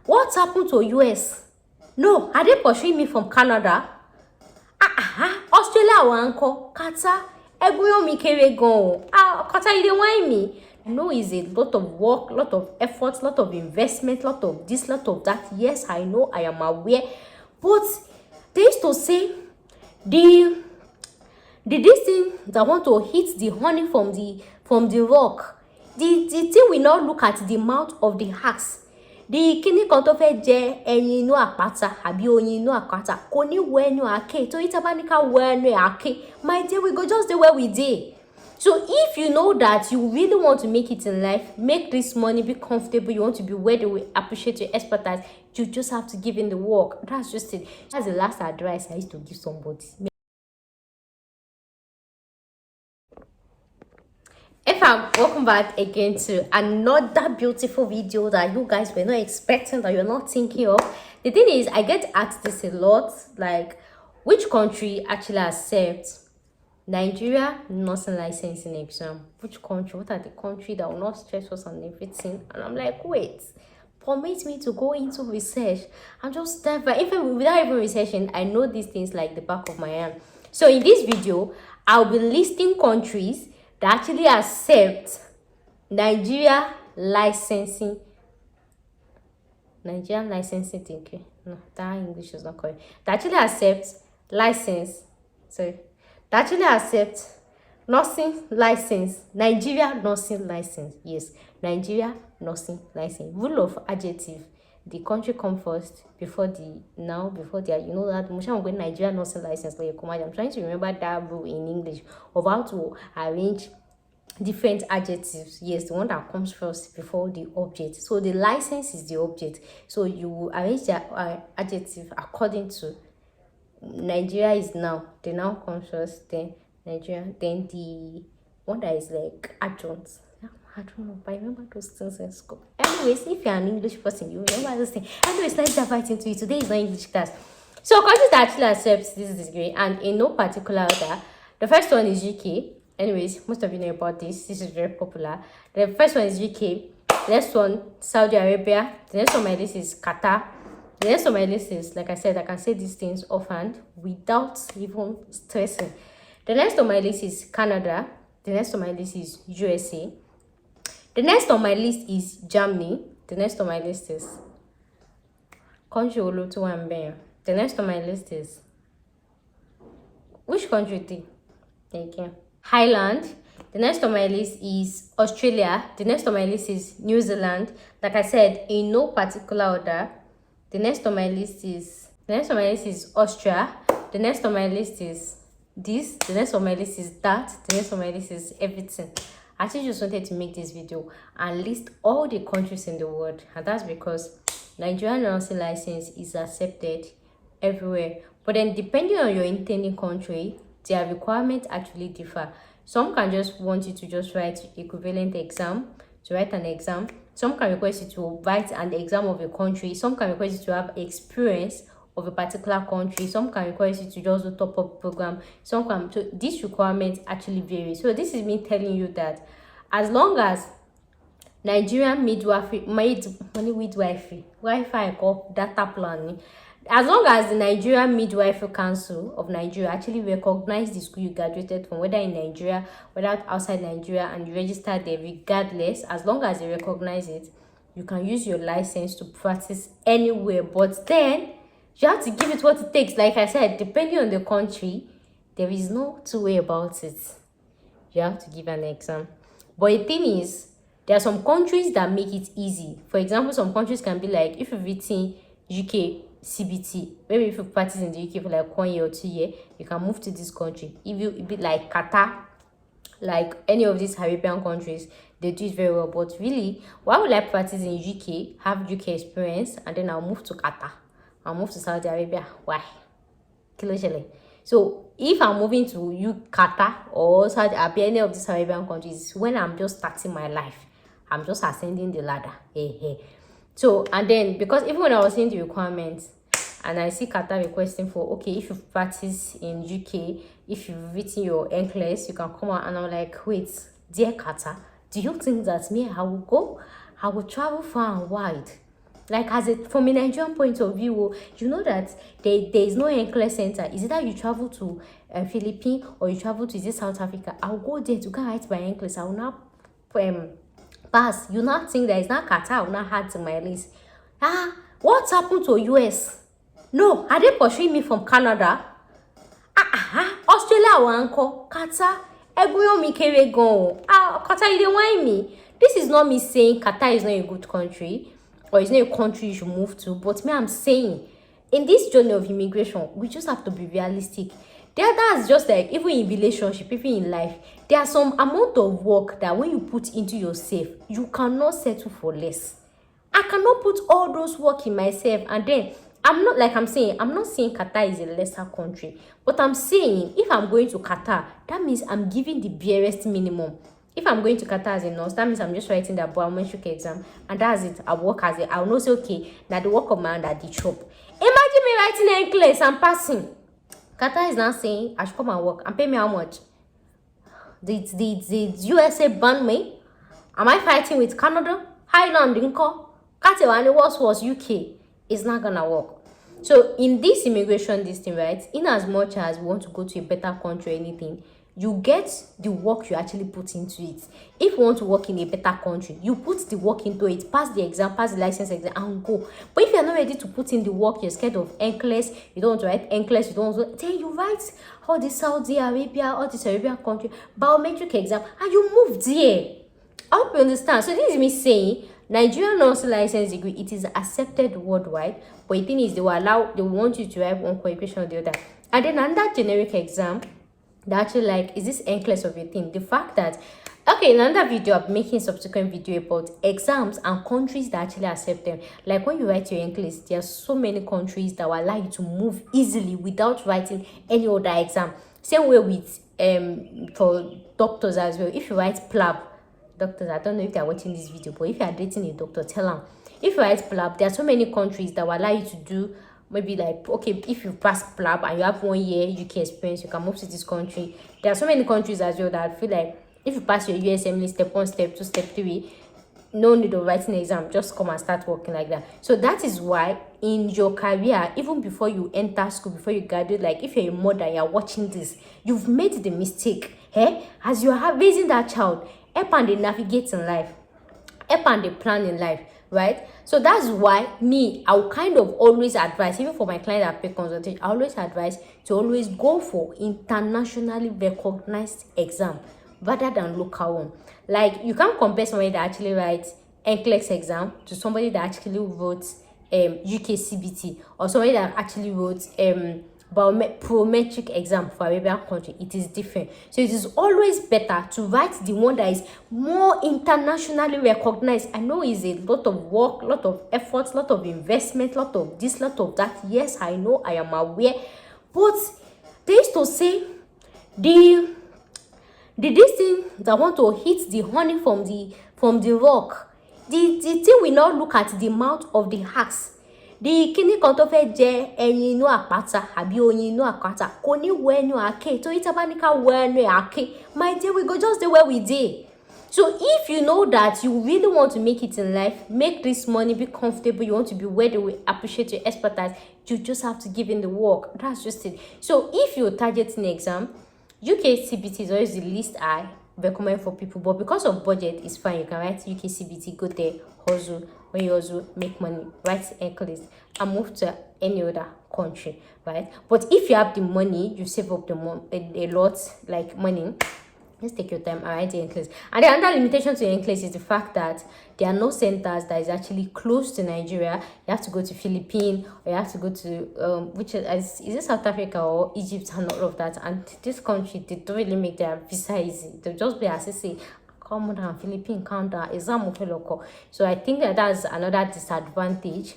What happened to US? No, are they pursuing me from Canada? Australia or uncle? Qatar? Eguyomi kere gan. Qatar, you dey whine me. No, it's a lot of work, lot of effort, lot of investment, lot of this, lot of that. Yes, I know, I am aware. But they used to say this thing that want to hit the honey from the rock, the thing will not look at the mouth of the axe. The kini kan tó fẹ́ jẹ ẹyin inú àpáta àbí oyin inú àpáta kò ní wọ ẹnu àáké torí tá bá ní ká wọ ẹnu àáké, my dear, we go just dey where we dey. So if you know that you really want to make it in life, make this money, be comfortable, you want to be where they will appreciate your expertise, you just have to give in the work. That's just it. That's the last advice I used to give somebody. Welcome back again to another beautiful video that you guys were not expecting, that you're not thinking of. The thing is, I get asked this a lot, like which country actually accepts Nigeria nursing licensing exam? Which country? What are the countries that will not stress us and everything? And I'm like, wait, permit me to go into research and just dive right. Even without even researching, I know these things like the back of my hand. So in this video, I'll be listing countries that actually accept Nigerian licensing. Nigerian licensing, thank you. No, that English is not correct. That actually accepts license. Sorry. That actually accept nursing license. Nigeria nursing license. Yes, Nigeria nursing license. Rule of adjective. The country come first before the you know that I'm going Nigeria nursing license. Like I'm trying to remember that rule in English of how to arrange different adjectives. Yes, the one that comes first before the object. So the license is the object. So you arrange the adjective according to Nigeria is now. The noun comes first, then Nigeria, then the one that is like adjunct. I don't know, but I remember those things in school. Anyways, if you're an English person, you remember those things. Anyways, let's dive right into it. Today is not English class. So countries that actually accepts this degree, and in no particular order. The first one is UK. Anyways, most of you know about this. This is very popular. The first one is UK. The next one, Saudi Arabia. The next on my list is Qatar. The next on my list is, like I said, I can say these things offhand without even stressing. The next on my list is Canada. The next on my list is USA. The next on my list is Germany. The next on my list is country Olutu Ambe. The next on my list is which country? Thank you. Highland. The next on my list is Australia. The next on my list is New Zealand. Like I said, in no particular order. The next on my list is Austria. The next on my list is this. The next on my list is that. The next on my list is everything. I actually just wanted to make this video and list all the countries in the world, and that's because Nigerian nursing license is accepted everywhere. But then depending on your intending country, their requirements actually differ. Some can just want you to just write equivalent exam, to write an exam. Some can request you to write an exam of a country. Some can request you to have experience of a particular country. Some can request you to just do top-up program. Some can. So these requirements actually vary. So this is me telling you that as long as Nigerian midwifery Wi-Fi called data planning, as long as the Nigerian Midwifery Council of Nigeria actually recognize the school you graduated from, whether in Nigeria, whether outside Nigeria, and you register there, regardless, as long as they recognize it, you can use your license to practice anywhere. But then you have to give it what it takes. Like I said, depending on the country, there is no two way about it. You have to give an exam. But the thing is, there are some countries that make it easy. For example, some countries can be like, if you've written UK CBT, maybe if you practice in the UK for like 1 year or 2 years, you can move to this country. If you be like Qatar, like any of these Arabian countries, they do it very well. But really, why would I practice in UK, have UK experience, and then I'll move to Qatar, I'll move to Saudi Arabia? Why? So if I'm moving to Qatar or Saudi Arabia, any of these Arabian countries, when I'm just starting my life, I'm just ascending the ladder. So, and then, because even when I was seeing the requirements, and I see Qatar requesting for, okay, if you practice in UK, if you've written your NCLEX, you can come out, and I'm like, wait, dear Qatar, do you think that me, I will go? I will travel far and wide Like from a Nigerian point of view, you know that there is no NCLEX center. Is it that you travel to Philippines or you travel to South Africa? I'll go there to go write my NCLEX. I will not pass. You not think that it's not Qatar. I will not add to my list. What happened to US? No, are they pursuing me from Canada? Australia or uncle Qatar? Eguyomi kere go. Qatar, you don't want me. This is not me saying Qatar is not a good country or it's not a country you should move to. But me, I'm saying in this journey of immigration, we just have to be realistic. That's just like even in relationship, even in life, there's some amount of work that when you put into yourself, you cannot settle for less. I cannot put all those work in myself and then I'm not saying Qatar is a lesser country, but I'm saying if I'm going to Qatar, that means I'm giving the barest minimum. If I'm going to Qatar as a nurse, that means I'm just writing the biometric exam and that's it. I work as I'll know say okay, that the work of man that the chop. Imagine me writing NCLEX and passing. Qatar is not saying I should come and work and pay me how much? Did USA ban me? Am I fighting with Canada? Highland Inco? Katewani was UK. It's not gonna work. So in this immigration thing, right, in as much as we want to go to a better country or anything, you get the work you actually put into it. If you want to work in a better country, you put the work into it, pass the exam, pass the license exam and go. But if you're not ready to put in the work, you're scared of NCLEX, you don't want to write NCLEX, you don't want to, then you write all the Saudi Arabia, all this Arabian country, biometric exam, and you move there. I hope you understand. So this is me saying Nigerian nursing license degree, it is accepted worldwide, but the thing is they want you to write one qualification or the other. And then under generic exam, they actually like, is this NCLEX of a thing? The fact that, okay, in another video, I'm making subsequent video about exams and countries that actually accept them. Like when you write your NCLEX, there are so many countries that will allow you to move easily without writing any other exam. Same way with for doctors as well. If you write PLAB, doctors, I don't know if they're watching this video, but if you are dating a doctor, tell them. If you write PLAB, there are so many countries that will allow you to do maybe like, okay, if you pass PLAB and you have 1 year UK experience, you can move to this country. There are so many countries as well that I feel like if you pass your USMLE step 1, step 2, step 3, no need of writing an exam, just come and start working like that. So that is why in your career, even before you enter school, before you graduate, like if you're a mother, you're watching this, you've made the mistake, as you are raising that child, help and they navigate in life, help and they plan in life, right? So that's why I will kind of always advise, even for my client that pay consultation, I always advise to always go for internationally recognized exam rather than local one. Like you can't compare somebody that actually writes NCLEX exam to somebody that actually wrote UK CBT or somebody that actually wrote biometric exam for Arabian country. It is different. So it is always better to write the one that is more internationally recognized. I know it's a lot of work, lot of effort, lot of investment, lot of this, lot of that. Yes, I know, I am aware. But they used to say this thing that want to hit the honey from the rock. The thing will not look at the mouth of the axe. The kini kan tó fẹ́ jẹ ẹyin inú àpáta àbí oyin inú àpáta kò ní wọ ẹnu àáké tó yí tá bá ní ká wọ ẹnu àáké, my dear, we go just the way we did. So if you know that you really want to make it in life, make this money, be comfortable, you want to be where they will appreciate your expertise, you just have to give in the work. That's just it. So if you're targeting exam, UK CBT is always the least I recommend for people, but because of budget, it's fine. You can write UK CBT, go there, hustle. When you also make money, write NCLEX and move to any other country, right? But if you have the money, you save up a lot, like money, just take your time and write the NCLEX. And the other limitation to NCLEX is the fact that there are no centers that is actually close to Nigeria. You have to go to Philippines, or you have to go to which is it South Africa or Egypt and all of that. And this country, they don't really make their visa easy. They'll just be as I say, come down, Philippine counter exam of local. So I think that's another disadvantage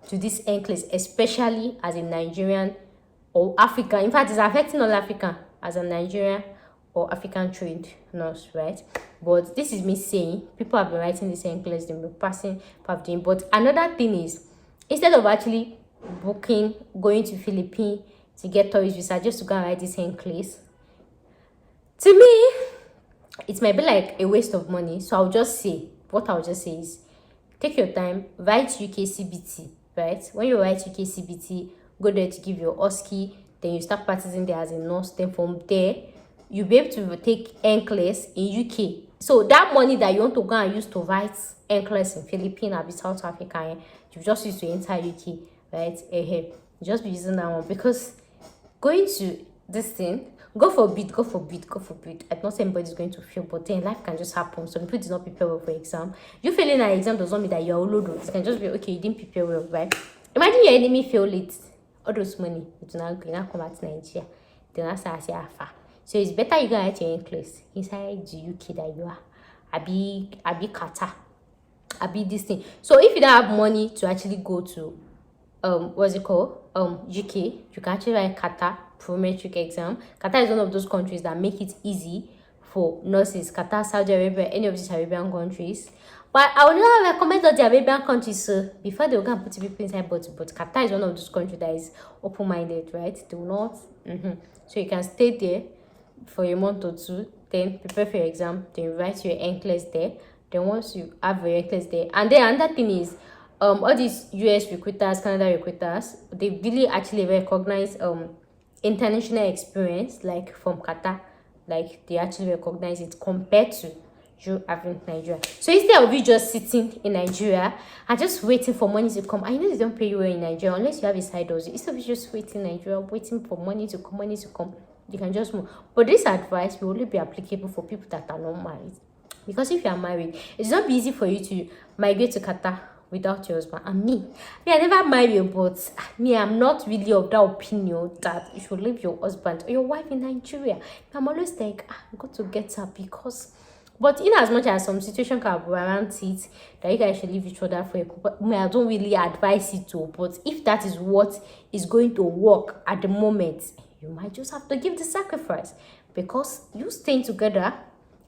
to this NCLEX, especially as a Nigerian or African. In fact, it's affecting all African as a Nigerian or African trained nurse, right? But this is me saying people have been writing this NCLEX, they've been passing, but another thing is, instead of actually booking, going to Philippines to get tourist visa just to go and write this NCLEX, to me, it might be like a waste of money. So I'll just say is take your time, write UKCBT, right? When you write UKCBT, go there to give your OSCE, then you start practicing there as a nurse. Then from there, you'll be able to take NCLEX in UK. So that money that you want to go and use to write NCLEX in Philippines or South Africa, you just use to enter UK, right? You just be using that one, because going to this thing, God forbid, I'm not saying anybody's going to fail, but then life can just happen. Some people did not prepare well for exam. You failing an exam does not mean that you're all load. It can just be, okay, you didn't prepare well, right? Imagine your enemy fail late. All those money, it's not going to come back to Nigeria. Then that's how I say far. So it's better you go at your class inside the UK that you are. I be Qatar. I be this thing. So if you don't have money to actually go to what's it called? UK, you can actually write Qatar prometric exam. Qatar is one of those countries that make it easy for nurses. Qatar, Saudi Arabia, any of these Arabian countries. But I would not recommend all the Arabian countries, so before they will go and put people inside, but Qatar is one of those countries that is open-minded, right? They will not. So you can stay there for a month or two, then prepare for your exam, then write your NCLEX there. Then once you have your NCLEX there, and then another thing is, all these US recruiters, Canada recruiters, they really actually recognize international experience, like from Qatar, like they actually recognize it compared to you having Nigeria. So instead of you just sitting in Nigeria and just waiting for money to come, I know they don't pay you well in Nigeria unless you have a side hustle. Instead of you just waiting in Nigeria, waiting for money to come, you can just move. But this advice will only be applicable for people that are not married, because if you are married, it's not easy for you to migrate to Qatar without your husband. And me, I never married, but me, I'm not really of that opinion that you should leave your husband or your wife in Nigeria. I'm always like, I got to get her, because, but in as much as some situation can warrant it that you guys should leave each other for a couple, I don't really advise it to. But if that is what is going to work at the moment, you might just have to give the sacrifice, because you staying together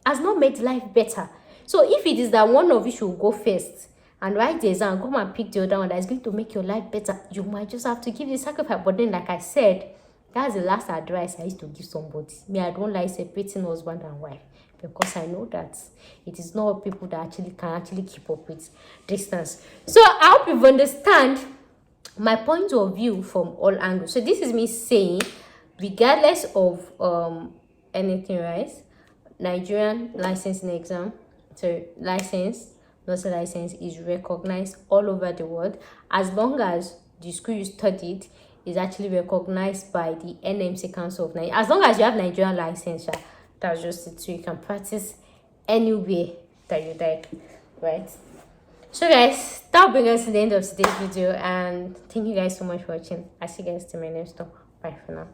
has not made life better. So if it is that one of you should go first and write the exam, come and pick the other one that is going to make your life better, you might just have to give the sacrifice. But then, like I said, that's the last advice I used to give somebody. Me, I don't like separating husband and wife, because I know that it is not people that actually can keep up with distance. So I hope you understand my point of view from all angles. So this is me saying, regardless of anything, right? Nigerian licensing exam, so nursing license is recognized all over the world, as long as the school you studied is actually recognized by the NMC Council of Nigeria. As long as you have Nigerian license, that's just it. So you can practice anywhere that you like, right? So guys, that brings us to the end of today's video, and thank you guys so much for watching. I'll see you guys to my next one. Bye for now.